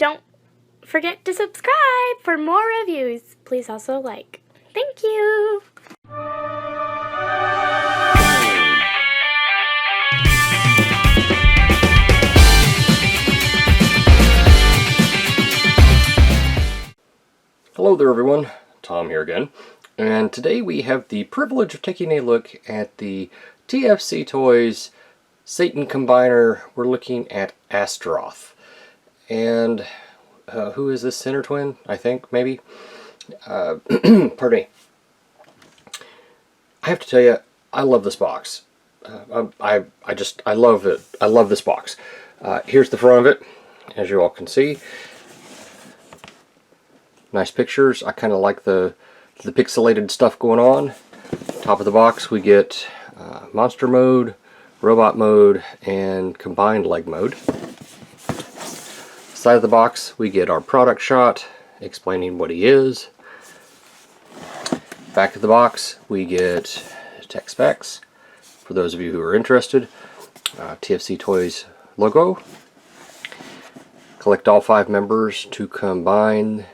don't forget to subscribe for more reviews. Please also like. Thank you! Hello there everyone, Tom here again, and today we have the privilege of taking a look at the TFC Toys Satan Combiner. We're looking at Astaroth. And who is this, Cinnertwin, I think, maybe? Pardon me. I have to tell you, I love this box. I love it. I love this box. Here's the front of it, as you all can see. Nice pictures. I kind of like the pixelated stuff going on. Top of the box we get monster mode, robot mode, and combined leg mode. Side of the box we get our product shot explaining what he is. Back of the box we get tech specs for those of you who are interested. TFC Toys logo. Collect all 5 members to combine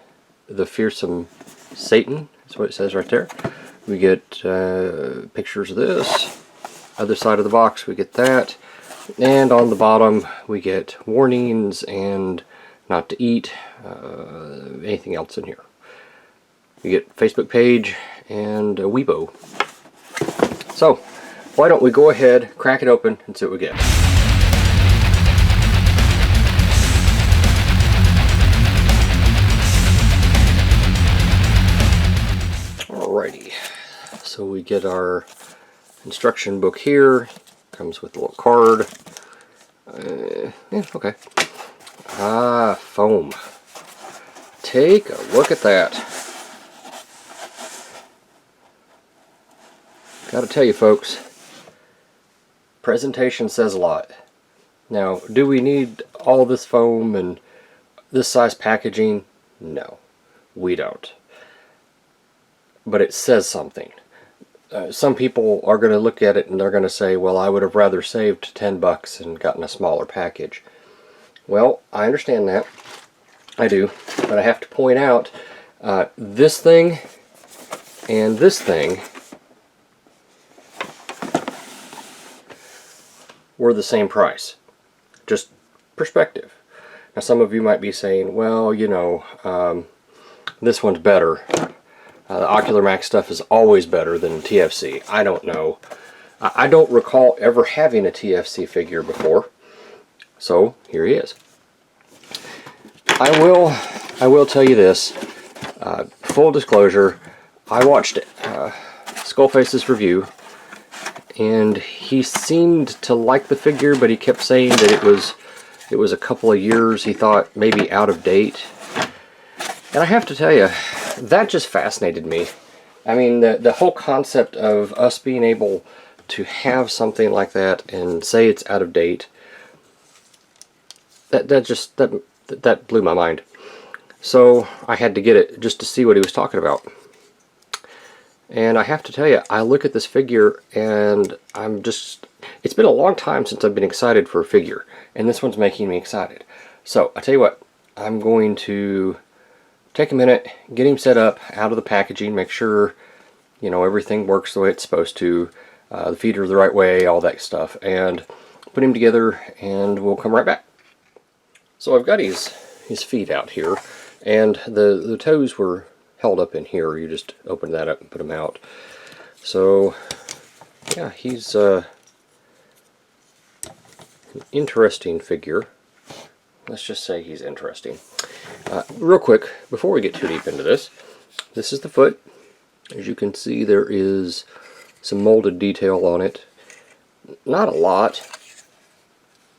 the fearsome Satan. That's what it says right there. We get pictures of this. Other side of the box we get that. And on the bottom we get warnings and not to eat, anything else in here. We get Facebook page and a Weibo. So why don't we go ahead, crack it open, and see what we get. Alrighty, so we get our instruction book here. Comes with a little card. Yeah, okay. Foam. Take a look at that. Gotta tell you folks, presentation says a lot. Now, do we need all this foam and this size packaging? No, we don't. But it says something. Some people are going to look at it and they're going to say, well, I would have rather saved 10 bucks and gotten a smaller package. Well, I understand that. I do. But I have to point out, this thing and this thing were the same price. Just perspective. Now some of you might be saying, well, you know, this one's better. The Ocular Max stuff is always better than TFC. I don't know. I don't recall ever having a TFC figure before. So here he is. I will tell you this. Full disclosure, I watched Skullface's review, and he seemed to like the figure, but he kept saying that it was a couple of years, he thought maybe out of date. And I have to tell you, that just fascinated me. I mean, the whole concept of us being able to have something like that and say it's out of date, that blew my mind. So I had to get it just to see what he was talking about. And I have to tell you, I look at this figure and it's been a long time since I've been excited for a figure, and this one's making me excited. So I tell you what, I'm going to take a minute, get him set up out of the packaging, make sure, you know, everything works the way it's supposed to, the feet are the right way, all that stuff, and put him together, and we'll come right back. So I've got his feet out here, and the toes were held up in here. You just open that up and put them out. So yeah, he's an interesting figure. Let's just say he's interesting. Real quick, before we get too deep into this, this is the foot. As you can see, there is some molded detail on it. Not a lot.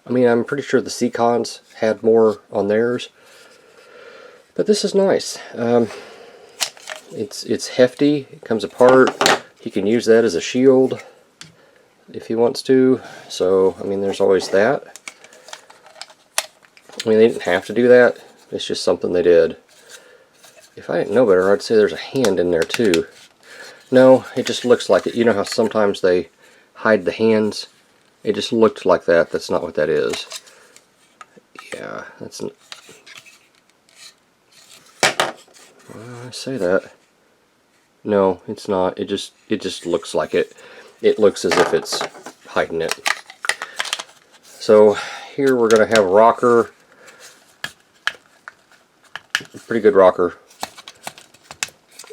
I mean, I'm pretty sure the Seacons had more on theirs. But this is nice. It's hefty. It comes apart. He can use that as a shield if he wants to. So, I mean, there's always that. I mean, they didn't have to do that. It's just something they did. If I didn't know better, I'd say there's a hand in there too. No, it just looks like it. You know how sometimes they hide the hands? It just looked like that. That's not what that is. Yeah, that's I say that. No, it's not. It just looks like it. It looks as if it's hiding it. So here we're going to have a rocker. A pretty good rocker.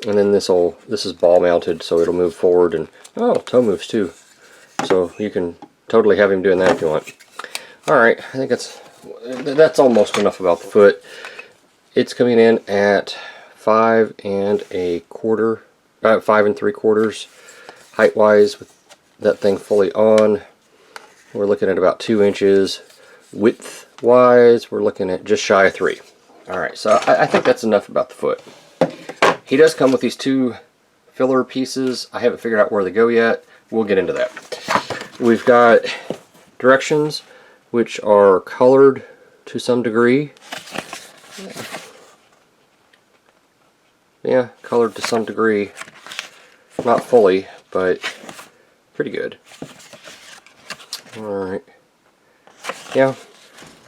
And then this is ball mounted, so it'll move forward, and oh, toe moves too. So you can totally have him doing that if you want. Alright, I think that's almost enough about the foot. It's coming in at 5 3/4 height wise with that thing fully on. We're looking at about 2 inches. Width wise, we're looking at just shy of 3. Alright, so I think that's enough about the foot. He does come with these 2 filler pieces. I haven't figured out where they go yet. We'll get into that. We've got directions, which are colored to some degree. Yeah, colored to some degree. Not fully, but pretty good. Alright. Yeah.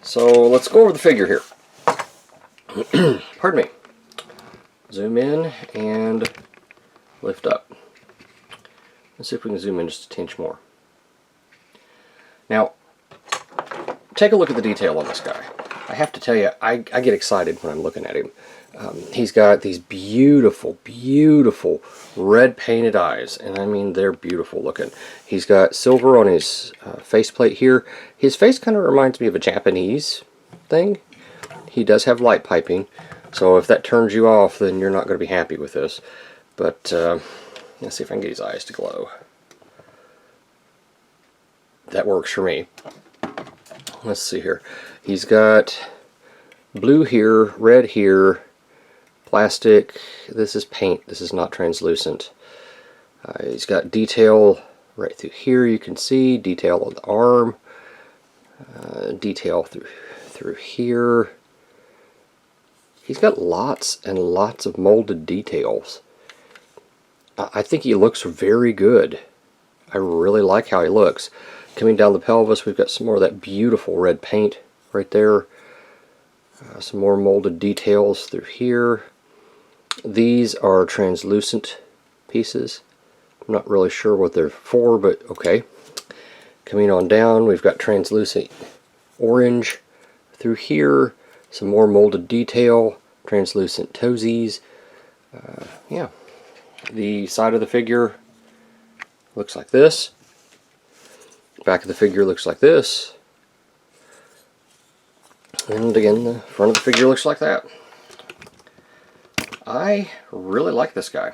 So let's go over the figure here. Pardon me. Zoom in and lift up. Let's see if we can zoom in just a tinge more. Now, take a look at the detail on this guy. I have to tell you, I get excited when I'm looking at him. He's got these beautiful, beautiful red painted eyes, and I mean they're beautiful looking. He's got silver on his faceplate here. His face kind of reminds me of a Japanese thing. He does have light piping, so if that turns you off, then you're not going to be happy with this. But let's see if I can get his eyes to glow. That works for me. Let's see here. He's got blue here, red here, plastic. This is paint. This is not translucent. He's got detail right through here. You can see detail on the arm. Detail through here. He's got lots and lots of molded details. I think he looks very good. I really like how he looks. Coming down the pelvis, we've got some more of that beautiful red paint right there. Some more molded details through here. These are translucent pieces. I'm not really sure what they're for, but okay. Coming on down, we've got translucent orange through here. Some more molded detail, translucent toesies. Yeah. The side of the figure looks like this. Back of the figure looks like this. And again, the front of the figure looks like that. I really like this guy.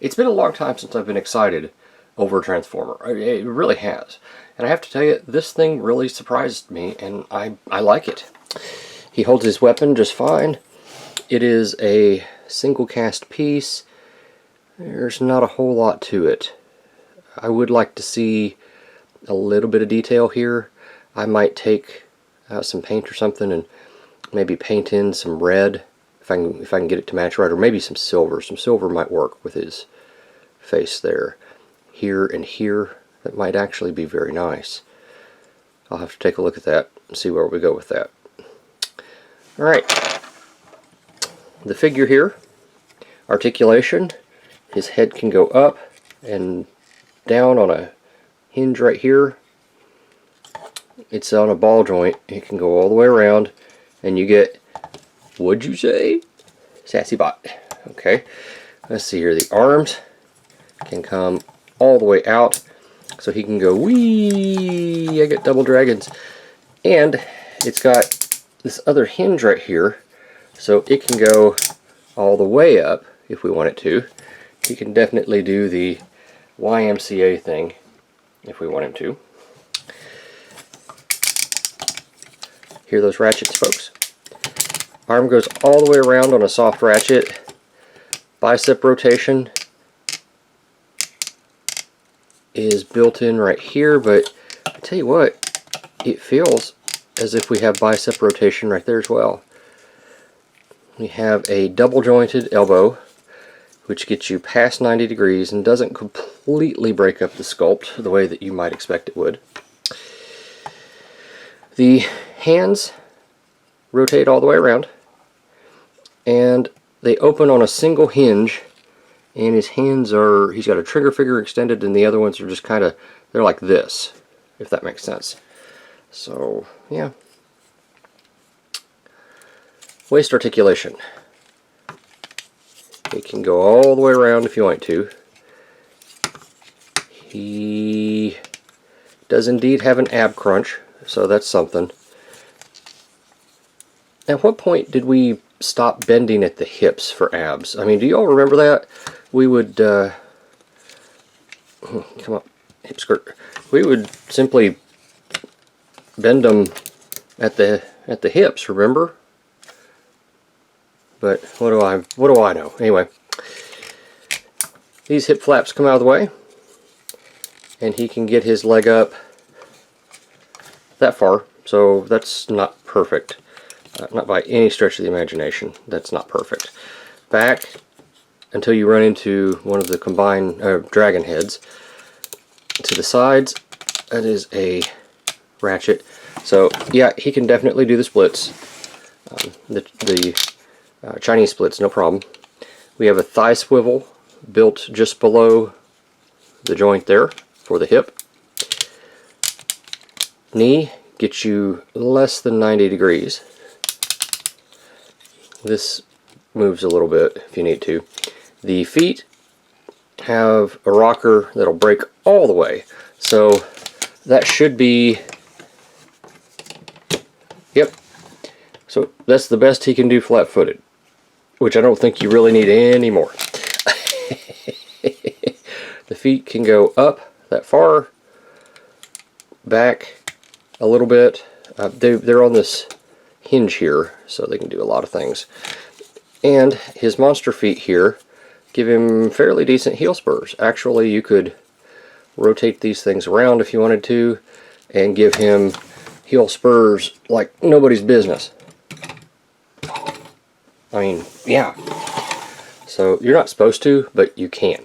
It's been a long time since I've been excited over a Transformer. It really has. And I have to tell you, this thing really surprised me, and I like it. He holds his weapon just fine. It is a single cast piece. There's not a whole lot to it. I would like to see a little bit of detail here. I might take some paint or something and maybe paint in some red if I can get it to match right, or maybe some silver. Some silver might work with his face there. Here and here, that might actually be very nice. I'll have to take a look at that and see where we go with that. Alright, the figure here, articulation. His head can go up and down on a hinge right here. It's on a ball joint. It can go all the way around, and you get, what'd you say? Sassy bot. Okay, let's see here. The arms can come all the way out, so he can go wee. I get double dragons, and it's got this other hinge right here, so it can go all the way up if we want it to. He can definitely do the YMCA thing if we want him to. Hear those ratchets, folks? Arm goes all the way around on a soft ratchet. Bicep rotation is built in right here, but I tell you what, it feels as if we have bicep rotation right there as well. We have a double jointed elbow, which gets you past 90 degrees and doesn't completely break up the sculpt the way that you might expect it would. The hands rotate all the way around, and they open on a single hinge, and his hands are, he's got a trigger finger extended, and the other ones are just kind of, they're like this, if that makes sense. So yeah. Waist articulation. It can go all the way around if you want to. He does indeed have an ab crunch, so that's something. At what point did we stop bending at the hips for abs? I mean, do you all remember that? We would, come up, hip skirt. We would simply bend them at the hips, remember? But what do I know? Anyway, these hip flaps come out of the way, and he can get his leg up that far, so that's not perfect. Not by any stretch of the imagination. That's not perfect. Back until you run into one of the combined dragon heads. To the sides, that is a ratchet. So yeah, he can definitely do the splits. The Chinese splits, no problem. We have a thigh swivel built just below the joint there for the hip. Knee gets you less than 90 degrees. This moves a little bit if you need to. The feet have a rocker that'll break all the way. So that should be, yep. So that's the best he can do flat-footed, which I don't think you really need any more. The feet can go up that far, back a little bit. They're on this hinge here, so they can do a lot of things. And his monster feet here give him fairly decent heel spurs. Actually, you could rotate these things around if you wanted to and give him heel spurs like nobody's business. I mean, yeah. So you're not supposed to, but you can.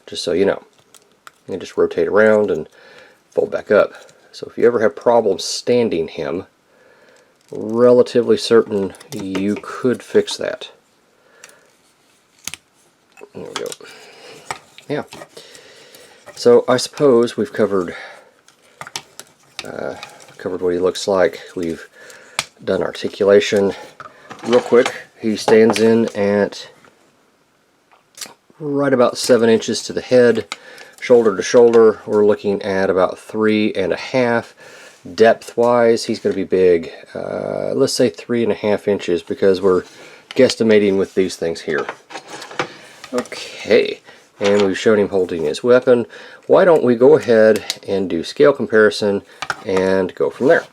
Just so you know. You can just rotate around and fold back up. So if you ever have problems standing him, relatively certain you could fix that. There we go. Yeah. So I suppose we've covered what he looks like. We've done articulation. Real quick, he stands in at right about 7 inches to the head. Shoulder to shoulder, we're looking at about 3.5. Depth-wise, he's going to be big. Let's say 3.5 inches because we're guesstimating with these things here. Okay, and we've shown him holding his weapon. Why don't we go ahead and do scale comparison and go from there.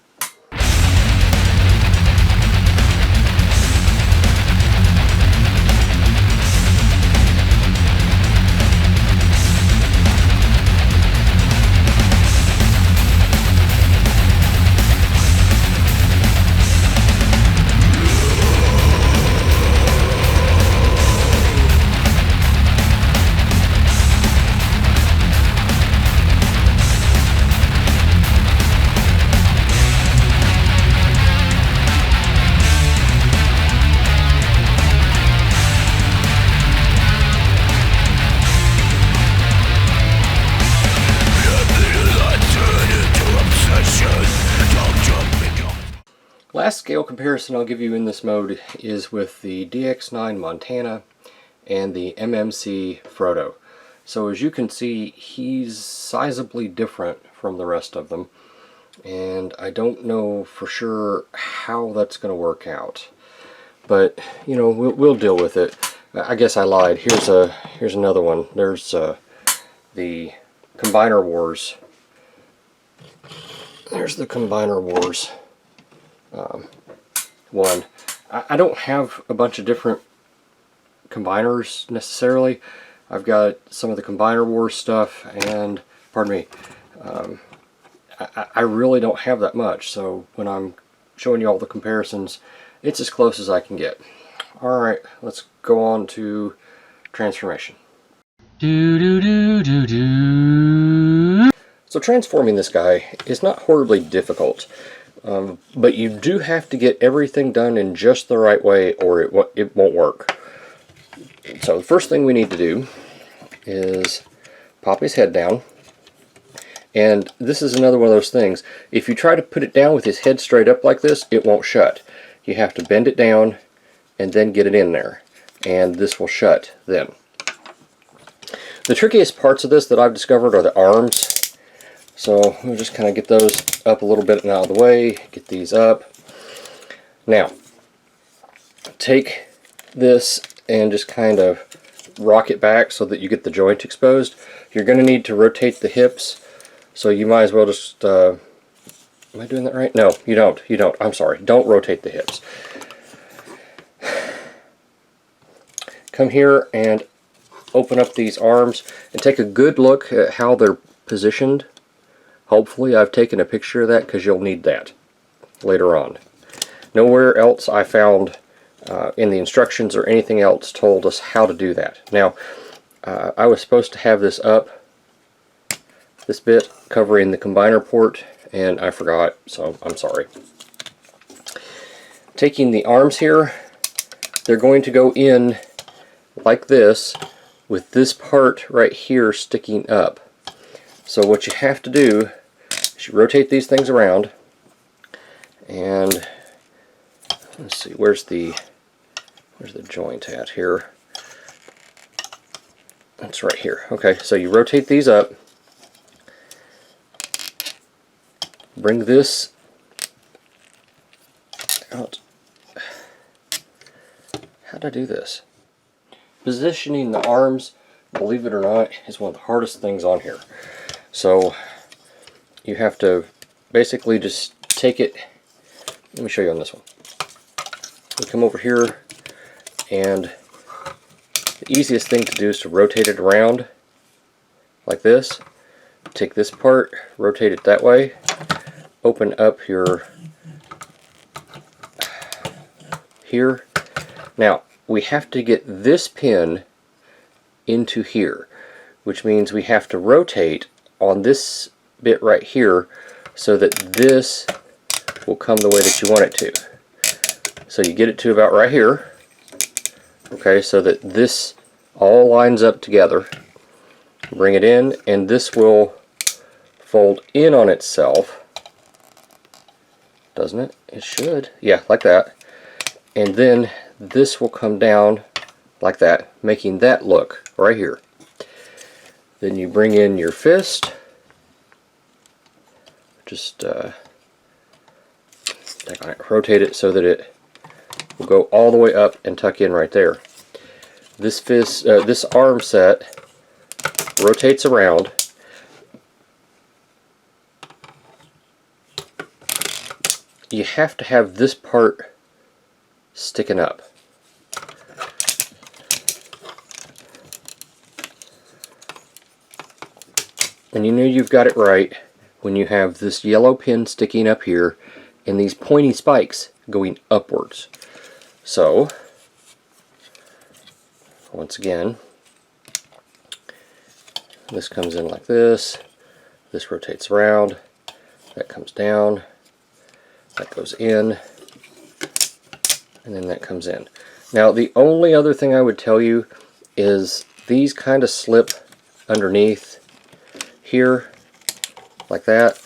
Last scale comparison I'll give you in this mode is with the DX9 Montana and the MMC Frodo. So as you can see, he's sizably different from the rest of them, and I don't know for sure how that's going to work out. But you know, we'll deal with it. I guess I lied. Here's another one. There's the Combiner Wars. There's the Combiner Wars one. I don't have a bunch of different combiners necessarily. I've got some of the Combiner Wars stuff, and pardon me, I really don't have that much, so when I'm showing you all the comparisons, it's as close as I can get. Alright, let's go on to transformation. So transforming this guy is not horribly difficult. But you do have to get everything done in just the right way or it won't work. So the first thing we need to do is pop his head down. And this is another one of those things. If you try to put it down with his head straight up like this, it won't shut. You have to bend it down and then get it in there. And this will shut then. The trickiest parts of this that I've discovered are the arms. So we'll just kind of get those up a little bit and out of the way. Get these up. Now, take this and just kind of rock it back so that you get the joint exposed. You're going to need to rotate the hips. So you might as well just, am I doing that right? No, you don't. You don't. I'm sorry. Don't rotate the hips. Come here and open up these arms and take a good look at how they're positioned. Hopefully I've taken a picture of that because you'll need that later on. Nowhere else I found in the instructions or anything else told us how to do that. Now, I was supposed to have this up, this bit covering the combiner port, and I forgot, so I'm sorry. Taking the arms here, they're going to go in like this with this part right here sticking up. So what you have to do is you rotate these things around, and let's see, where's the joint at here? That's right here. Okay, so you rotate these up. Bring this out. How did I do this? Positioning the arms, believe it or not, is one of the hardest things on here. So you have to basically just take it. Let me show you on this one. You come over here, and the easiest thing to do is to rotate it around like this. Take this part, rotate it that way. Open up your here. Now we have to get this pin into here, which means we have to rotate on this bit right here so that this will come the way that you want it to. So you get it to about right here, okay, so that this all lines up together. Bring it in, and this will fold in on itself. Doesn't it? It should. Yeah, like that. And then this will come down like that, making that look right here. Then you bring in your fist. Just rotate it so that it will go all the way up and tuck in right there. This fist, this arm set rotates around. You have to have this part sticking up. And you know you've got it right when you have this yellow pin sticking up here and these pointy spikes going upwards. So, once again, this comes in like this, this rotates around, that comes down, that goes in, and then that comes in. Now the only other thing I would tell you is these kind of slip underneath here like that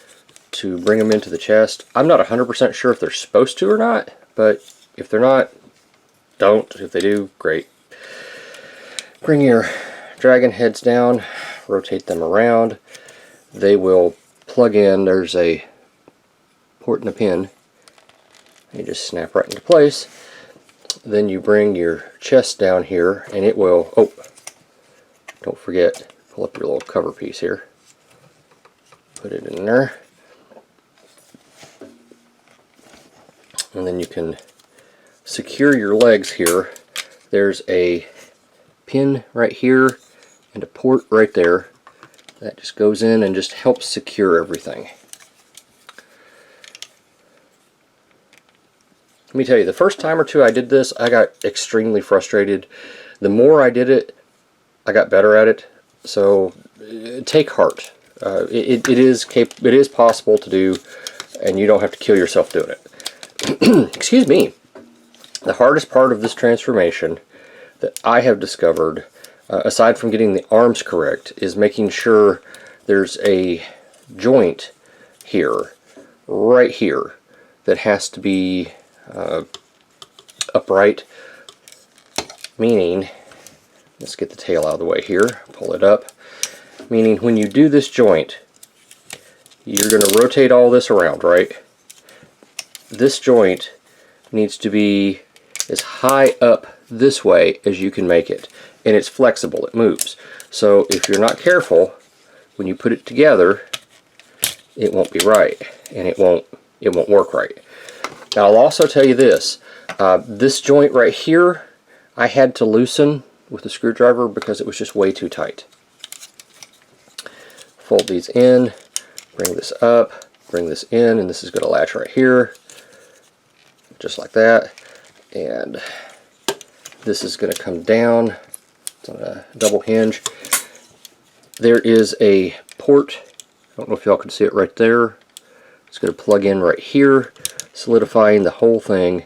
to bring them into the chest. I'm not 100% sure if they're supposed to or not, but if they're not, don't. If they do, great. Bring your dragon heads down, rotate them around. They will plug in. There's a port and a pin. You just snap right into place. Then you bring your chest down here and it will, oh, don't forget, pull up your little cover piece here. Put it in there. And then you can secure your legs here. There's a pin right here and a port right there. That just goes in and just helps secure everything. Let me tell you, the first time or two I did this, I got extremely frustrated. The more I did it, I got better at it. So take heart. It is possible to do. and you don't have to kill yourself doing it. Excuse me. The hardest part of this transformation that I have discovered, aside from getting the arms correct, is making sure there's a joint here, right here, that has to be upright. Meaning, let's get the tail out of the way here, pull it up. Meaning when you do this joint, you're going to rotate all this around, right? This joint needs to be as high up this way as you can make it. And it's flexible, it moves. So if you're not careful, when you put it together, it won't be right. And it won't work right. Now I'll also tell you this. This joint right here, I had to loosen with a screwdriver because it was just way too tight. Fold these in, bring this up, bring this in, and this is going to latch right here, just like that. And this is going to come down. It's on a double hinge. There is a port. I don't know if y'all can see it right there. It's going to plug in right here, solidifying the whole thing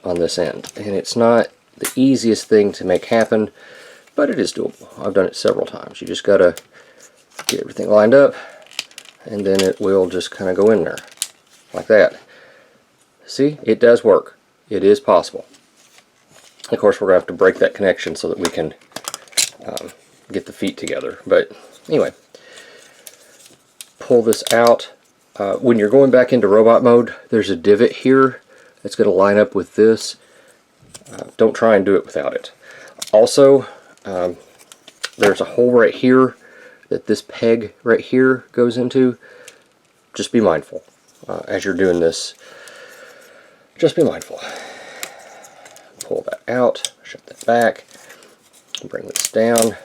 on this end. And it's not the easiest thing to make happen, but it is doable. I've done it several times. You just got to get everything lined up, and then it will just kind of go in there like that. See, it does work. It is possible. Of course, we're going to have to break that connection so that we can get the feet together. But anyway, pull this out. When you're going back into robot mode, there's a divot here that's going to line up with this. Don't try and do it without it. Also, there's a hole right here that this peg right here goes into. Just be mindful as you're doing this. Just be mindful. Pull that out, shut that back, bring this down,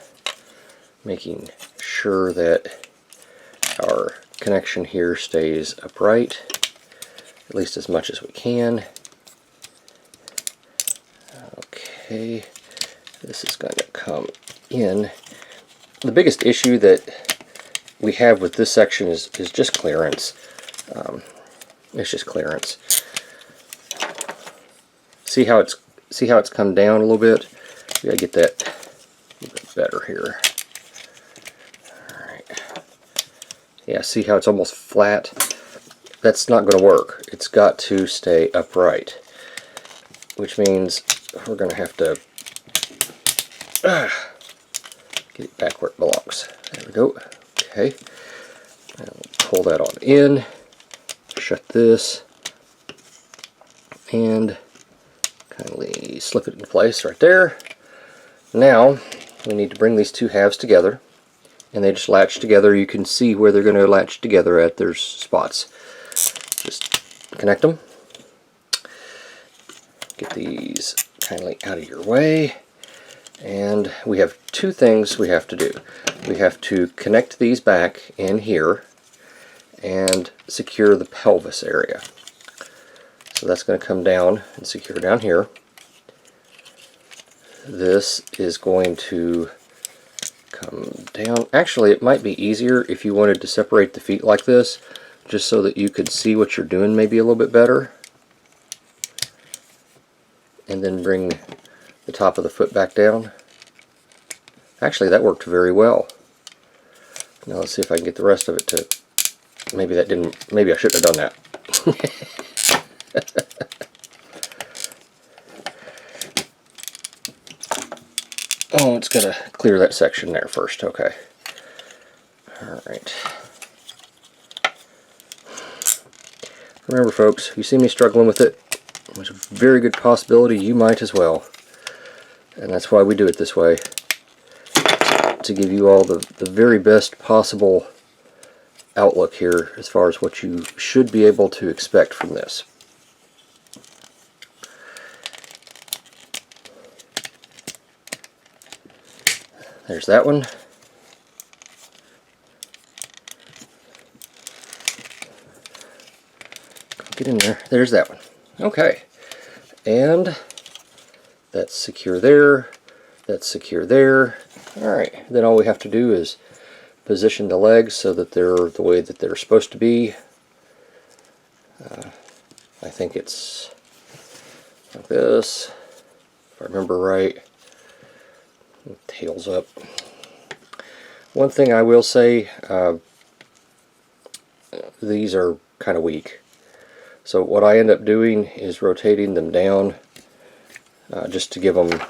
making sure that our connection here stays upright, at least as much as we can. Okay, this is going to come in. The biggest issue that we have with this section is just clearance. It's just clearance. See how it's come down a little bit? We gotta get that a little bit better here. Alright. Yeah, see how it's almost flat? That's not going to work. It's got to stay upright. Which means we're going to have to get it back where it belongs. There we go. Okay. And we'll pull that on in. Shut this. And kindly slip it in place right there. Now we need to bring these two halves together, and they just latch together. You can see where they're going to latch together at. There's spots. Just connect them. Get these kindly out of your way, and we have two things we have to do. We have to connect these back in here and secure the pelvis area. So that's going to come down and secure down here. This is going to come down. Actually, it might be easier if you wanted to separate the feet like this, just so that you could see what you're doing maybe a little bit better. And then bring the top of the foot back down. Actually, that worked very well. Now let's see if I can get the rest of it to... Maybe that didn't... Maybe I shouldn't have done that. Oh, it's got to clear that section there first. Okay. Alright. Remember, folks, if you see me struggling with it, there's a very good possibility you might as well. And that's why we do it this way. To give you all the very best possible outlook here as far as what you should be able to expect from this. There's that one. Get in there. There's that one. Okay. And that's secure there. That's secure there. Alright. Then all we have to do is position the legs so that they're the way that they're supposed to be. I think it's like this, if I remember right. Tails up. One thing I will say, these are kind of weak. So what I end up doing is rotating them down just to give them a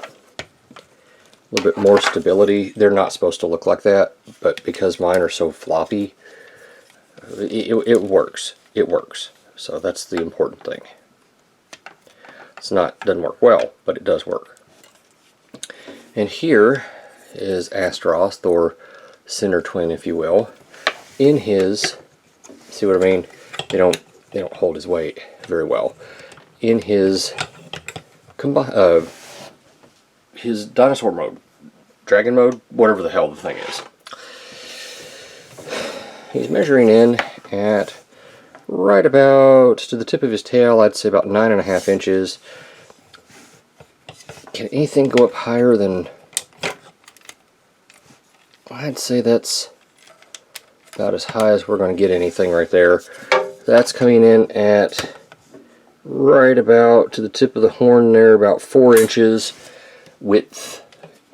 little bit more stability. They're not supposed to look like that, but because mine are so floppy, it works. It works. So that's the important thing. Doesn't work well, but it does work. And here is Astaroth, or Cinnertwin, if you will. In his, see what I mean? They don't hold his weight very well. In his dinosaur mode, dragon mode, whatever the hell the thing is. He's measuring in at right about to the tip of his tail. I'd say about 9.5 inches. Can anything go up higher than? I'd say that's about as high as we're going to get anything right there. That's coming in at right about to the tip of the horn there, about 4 inches. Width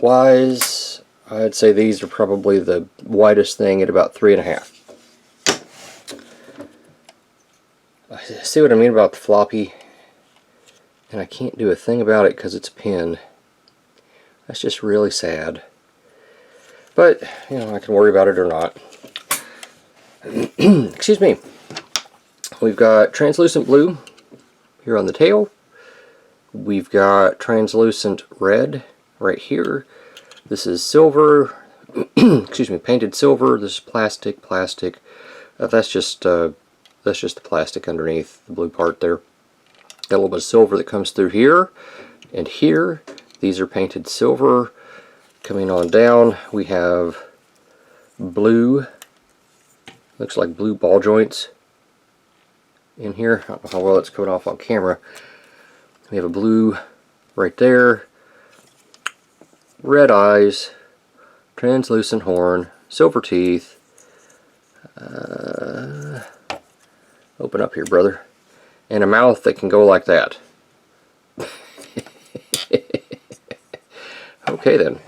wise, I'd say these are probably the widest thing at about 3.5. See what I mean about the floppy? And I can't do a thing about it because it's a pin. That's just really sad. But, you know, I can worry about it or not. Excuse me. We've got translucent blue here on the tail. We've got translucent red right here. This is silver. Excuse me, painted silver. This is plastic. That's just the plastic underneath the blue part there. Got a little bit of silver that comes through here and here. These are painted silver. Coming on down, we have blue. Looks like blue ball joints in here. I don't know how well it's coming off on camera. We have a blue right there. Red eyes. Translucent horn. Silver teeth. Open up here, brother. And a mouth that can go like that. Okay then.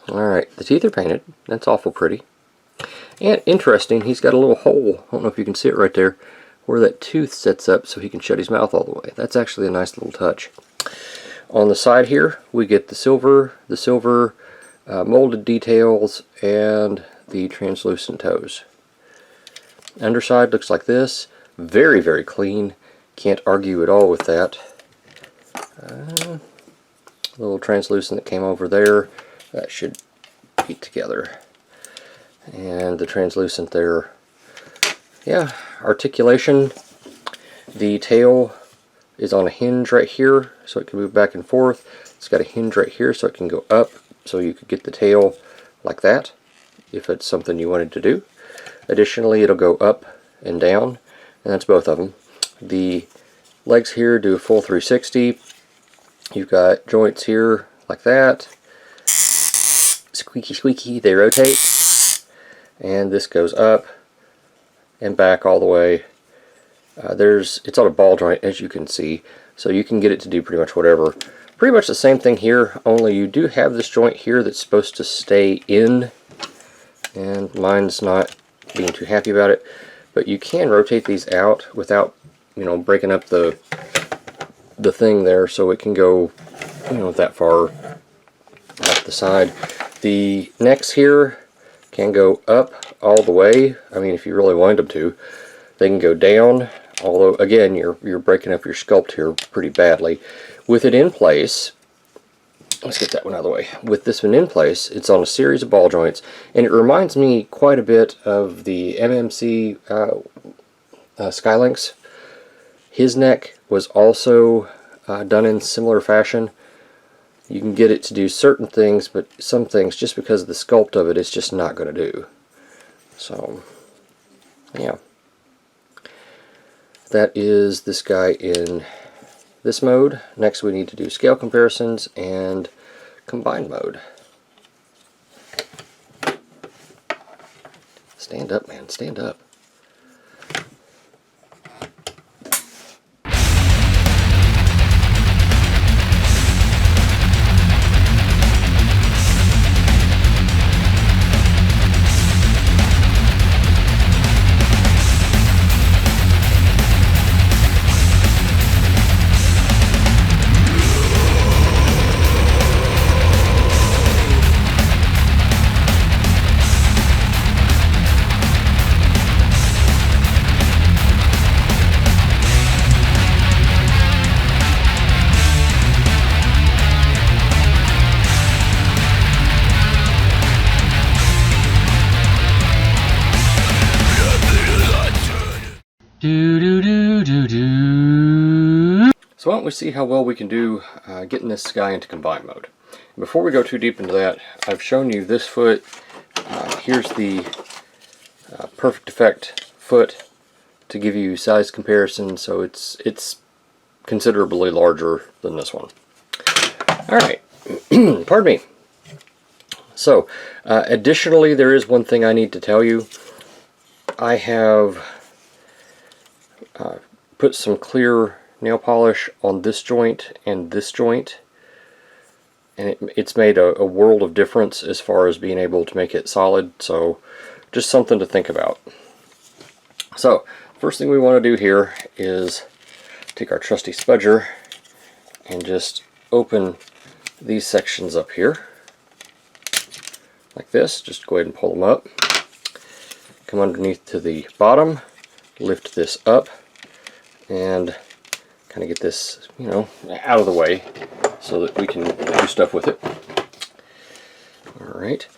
Alright, the teeth are painted. That's awful pretty. And interesting, he's got a little hole, I don't know if you can see it right there, where that tooth sets up so he can shut his mouth all the way. That's actually a nice little touch. On the side here, we get the silver molded details, and the translucent toes. Underside looks like this. Very, very clean. Can't argue at all with that. A little translucent that came over there. That should be together. And the translucent there. Yeah, articulation. The tail is on a hinge right here, so it can move back and forth. It's got a hinge right here, so it can go up, so you could get the tail like that, if it's something you wanted to do. Additionally, it'll go up and down, and that's both of them. The legs here do a full 360. You've got joints here like that. Squeaky squeaky, they rotate. And this goes up and back all the way. It's on a ball joint, as you can see, so you can get it to do pretty much whatever. Pretty much the same thing here, only you do have this joint here that's supposed to stay in, and mine's not being too happy about it. But you can rotate these out without, you know, breaking up the thing there, so it can go, you know, that far up the side. The necks here can go up all the way. I mean, if you really wanted them to, they can go down. Although, again, you're breaking up your sculpt here pretty badly. With it in place, let's get that one out of the way. With this one in place, it's on a series of ball joints, and it reminds me quite a bit of the MMC Skylynx. His neck was also done in similar fashion. You can get it to do certain things, but some things, just because of the sculpt of it, it's just not going to do. So, yeah. That is this guy in this mode. Next we need to do scale comparisons and combined mode. Stand up, man, stand up. So why don't we see how well we can do getting this guy into combine mode. Before we go too deep into that, I've shown you this foot. Here's the perfect effect foot to give you size comparison, so it's considerably larger than this one. Alright, pardon me. So, additionally, there is one thing I need to tell you. I have put some clear nail polish on this joint and this joint, and it's made a world of difference as far as being able to make it solid, so just something to think about. So, first thing we want to do here is take our trusty spudger and just open these sections up here like this. Just go ahead and pull them up, come underneath to the bottom, lift this up, and kind of get this, you know, out of the way so that we can do stuff with it. Alright,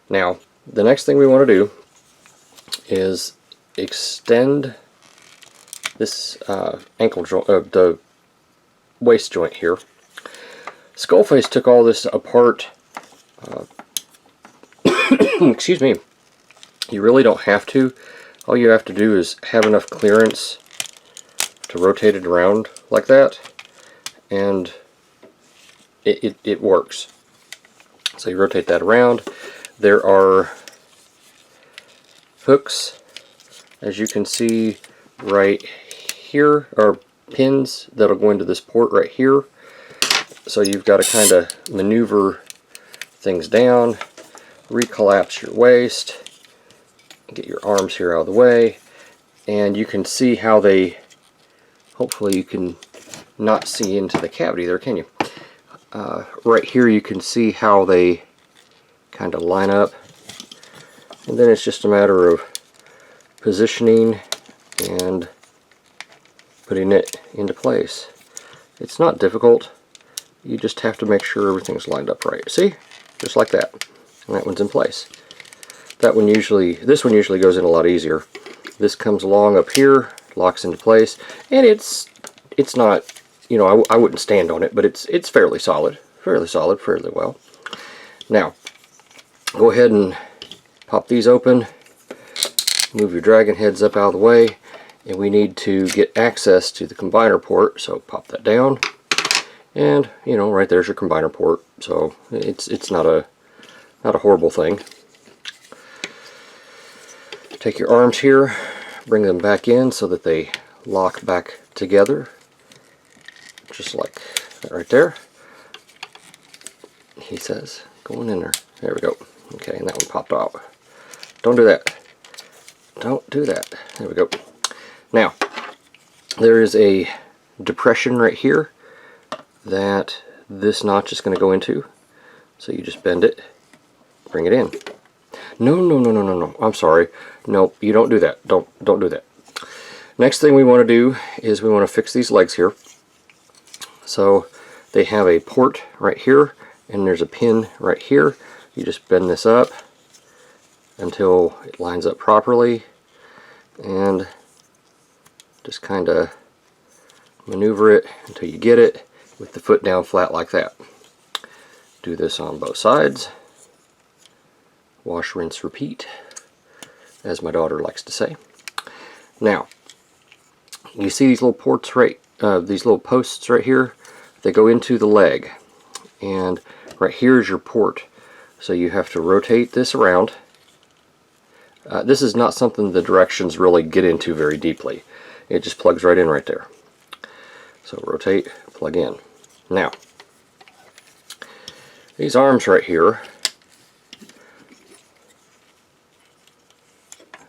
now the next thing we want to do is extend this ankle joint, the waist joint here. Skullface took all this apart. Excuse me. You really don't have to. All you have to do is have enough clearance to rotate it around like that, and it works. So you rotate that around. There are hooks, as you can see right here, or pins that'll go into this port right here. So you've got to kind of maneuver things down, recollapse your waist, get your arms here out of the way, and you can see how they, hopefully you can not see into the cavity there, can you? Right here you can see how they kind of line up, and then it's just a matter of positioning and putting it into place. It's not difficult. You just have to make sure everything's lined up right. See? Just like that. And that one's in place. This one usually goes in a lot easier. This comes along up here, locks into place, and it's not, you know, I wouldn't stand on it, but it's fairly solid, fairly well. Now, go ahead and pop these open, move your dragon heads up out of the way, and we need to get access to the combiner port, so pop that down, and, you know, right there's your combiner port, so it's not a horrible thing. Take your arms here, bring them back in so that they lock back together, just like that right there. He says, going in there. There we go. Okay, and that one popped out. Don't do that. Don't do that. There we go. Now, there is a depression right here that this notch is going to go into. So you just bend it, bring it in. No. I'm sorry. No, you don't do that. Don't do that. Next thing we want to do is we want to fix these legs here. So they have a port right here, and there's a pin right here. You just bend this up until it lines up properly, and just kind of maneuver it until you get it with the foot down flat like that. Do this on both sides. Wash, rinse, repeat, as my daughter likes to say. Now, you see these little ports right, these little posts right here? They go into the leg, and right here is your port. So you have to rotate this around. This is not something the directions really get into very deeply. It just plugs right in right there. So rotate, plug in. Now, these arms right here,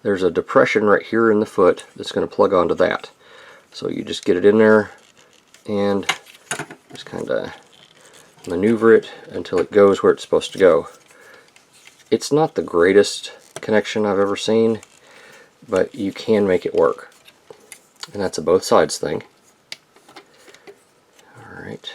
there's a depression right here in the foot that's going to plug onto that. So you just get it in there and just kind of maneuver it until it goes where it's supposed to go. It's not the greatest connection I've ever seen, but you can make it work. And that's a both sides thing. Alright.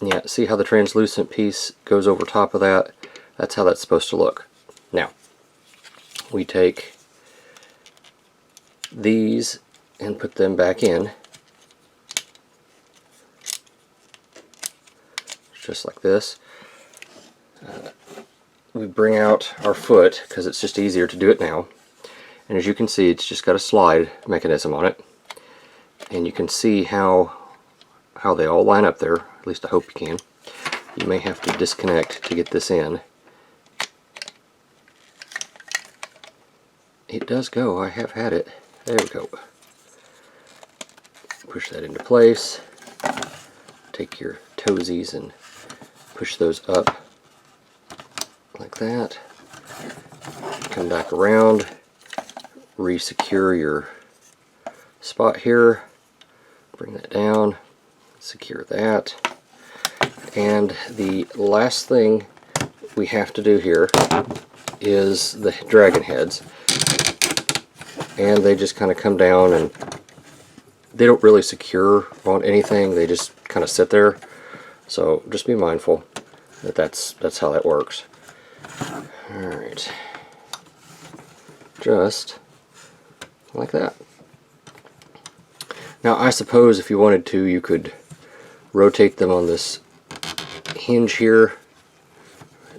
Yeah, see how the translucent piece goes over top of that? That's how that's supposed to look. Now, we take these and put them back in, just like this. We bring out our foot because it's just easier to do it now, and as you can see, it's just got a slide mechanism on it, and you can see how they all line up there. At least I hope you can. You may have to disconnect to get this in. It does go. I have had it. There we go. Push that into place. Take your toesies and push those up like that. Come back around. Re-secure your spot here. Bring that down. Secure that. And the last thing we have to do here is the dragon heads. And they just kind of come down, and they don't really secure on anything. They just kind of sit there. So just be mindful that that's how that works. Alright. Just like that. Now I suppose if you wanted to, you could rotate them on this hinge here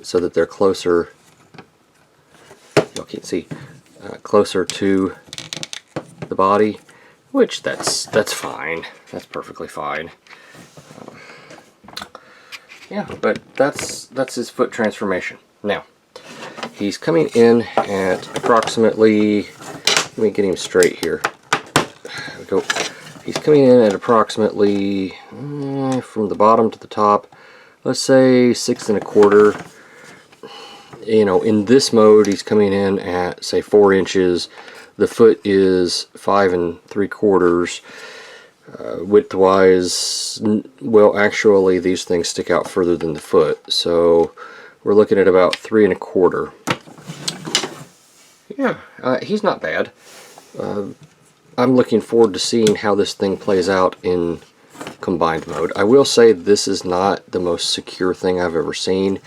so that they're closer, y'all can't see, closer to the body, which that's fine. That's perfectly fine. Yeah, but that's his foot transformation. Now, he's coming in at approximately, let me get him straight here. There we go. He's coming in at approximately, from the bottom to the top, let's say 6 1/4. You know, in this mode, he's coming in at, say, 4 inches. The foot is 5 3/4. Width-wise, well, actually, these things stick out further than the foot, so we're looking at about 3 1/4. Yeah, he's not bad. I'm looking forward to seeing how this thing plays out in combined mode. I will say this is not the most secure thing I've ever seen.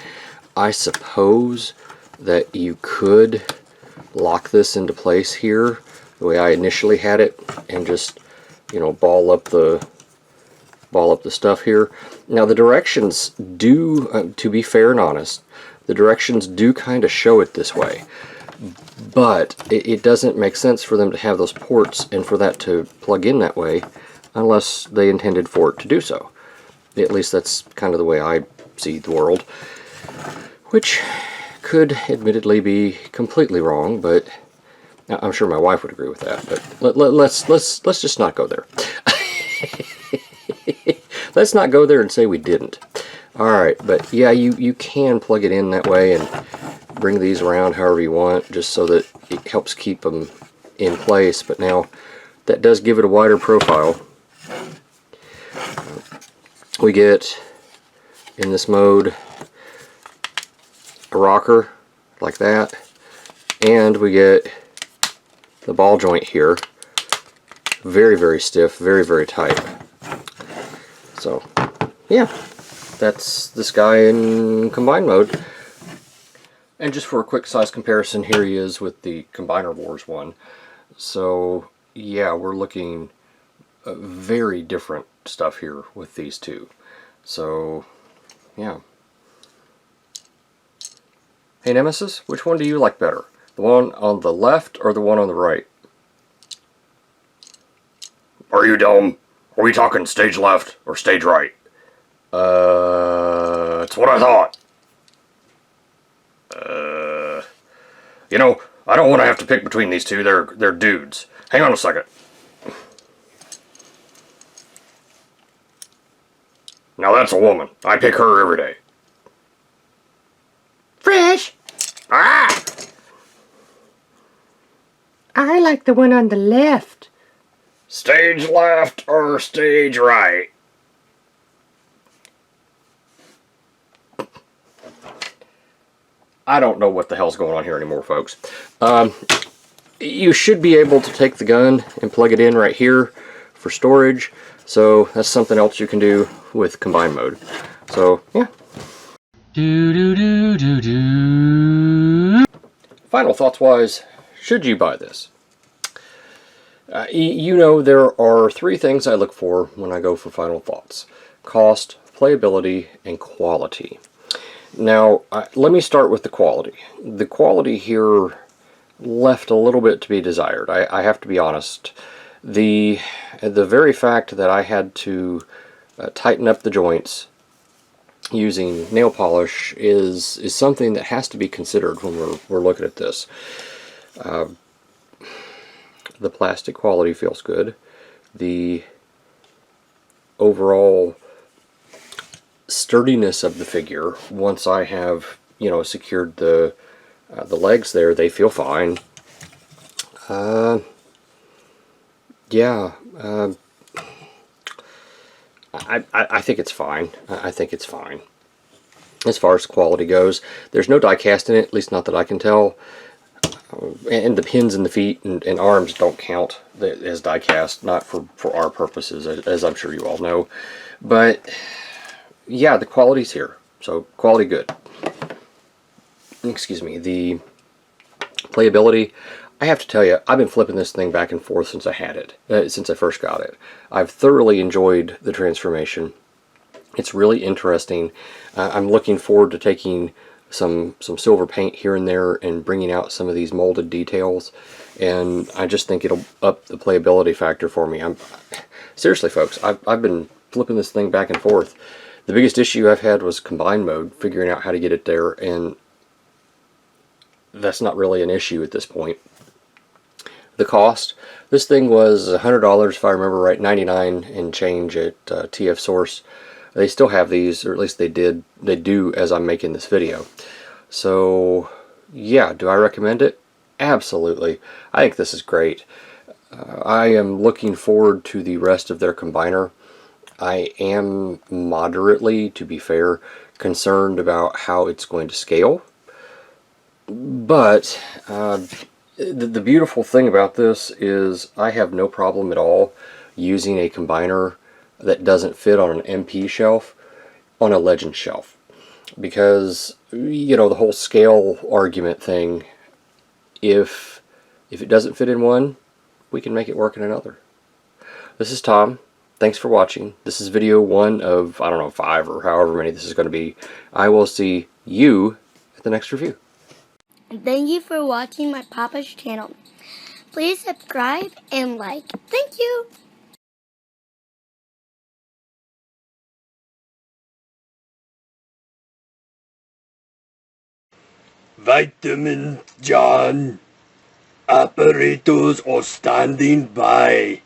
I suppose that you could lock this into place here the way I initially had it and just, you know, ball up the stuff here. Now the directions do, to be fair and honest, the directions do kind of show it this way, but it doesn't make sense for them to have those ports and for that to plug in that way unless they intended for it to do so. At least that's kind of the way I see the world, which could admittedly be completely wrong, but I'm sure my wife would agree with that. But let's just not go there. Let's not go there and say we didn't. Alright, but yeah, you can plug it in that way and bring these around however you want, just so that it helps keep them in place. But now that does give it a wider profile. We get, in this mode, a rocker like that, and we get the ball joint here, very, very stiff, very, very tight. So yeah, that's this guy in combined mode. And just for a quick size comparison, here he is with the Combiner Wars one. So yeah, we're looking very different stuff here with these two. So yeah. Hey Nemesis, which one do you like better? The one on the left or the one on the right? Are you dumb? Are we talking stage left or stage right? It's what I thought. You know, I don't want to have to pick between these two. They're dudes. Hang on a second. Now that's a woman. I pick her every day. Fresh! Ah! I like the one on the left. Stage left or stage right? I don't know what the hell's going on here anymore, folks. You should be able to take the gun and plug it in right here for storage. So that's something else you can do with combined mode. So yeah. final thoughts wise, should you buy this? You know, there are three things I look for when I go for final thoughts: cost, playability, and quality. Now, let me start with the quality. The quality here left a little bit to be desired. I have to be honest. The very fact that I had to tighten up the joints using nail polish is something that has to be considered when we're looking at this. The plastic quality feels good. The overall sturdiness of the figure, once I have, you know, secured the legs there, they feel fine. Yeah, I think it's fine. I think it's fine. As far as quality goes, there's no die cast in it, at least not that I can tell. And the pins in the feet and arms don't count as die cast, not for our purposes, as I'm sure you all know. But yeah, the quality's here, so quality good. Excuse me. The playability, I have to tell you, I've been flipping this thing back and forth since I had it, since I first got it. I've thoroughly enjoyed the transformation. It's really interesting. I'm looking forward to taking some silver paint here and there and bringing out some of these molded details, and I just think it'll up the playability factor for me. Seriously, folks, I've been flipping this thing back and forth. The biggest issue I've had was combine mode, figuring out how to get it there, and that's not really an issue at this point. The cost, this thing was $100 if I remember right, 99 and change at TF Source. They still have these, or at least they do as I'm making this video. So yeah, do I recommend it? Absolutely. I think this is great. I am looking forward to the rest of their combiner. I am moderately, to be fair, concerned about how it's going to scale. But the beautiful thing about this is I have no problem at all using a combiner that doesn't fit on an MP shelf on a Legend shelf, because, you know, the whole scale argument thing, if it doesn't fit in one, we can make it work in another. This is Tom. Thanks for watching. This is video 1 of, I don't know, 5 or however many this is going to be. I will see you at the next review. Thank you for watching my Papa's channel. Please subscribe and like. Thank you. Vitamin John. Operators are standing by.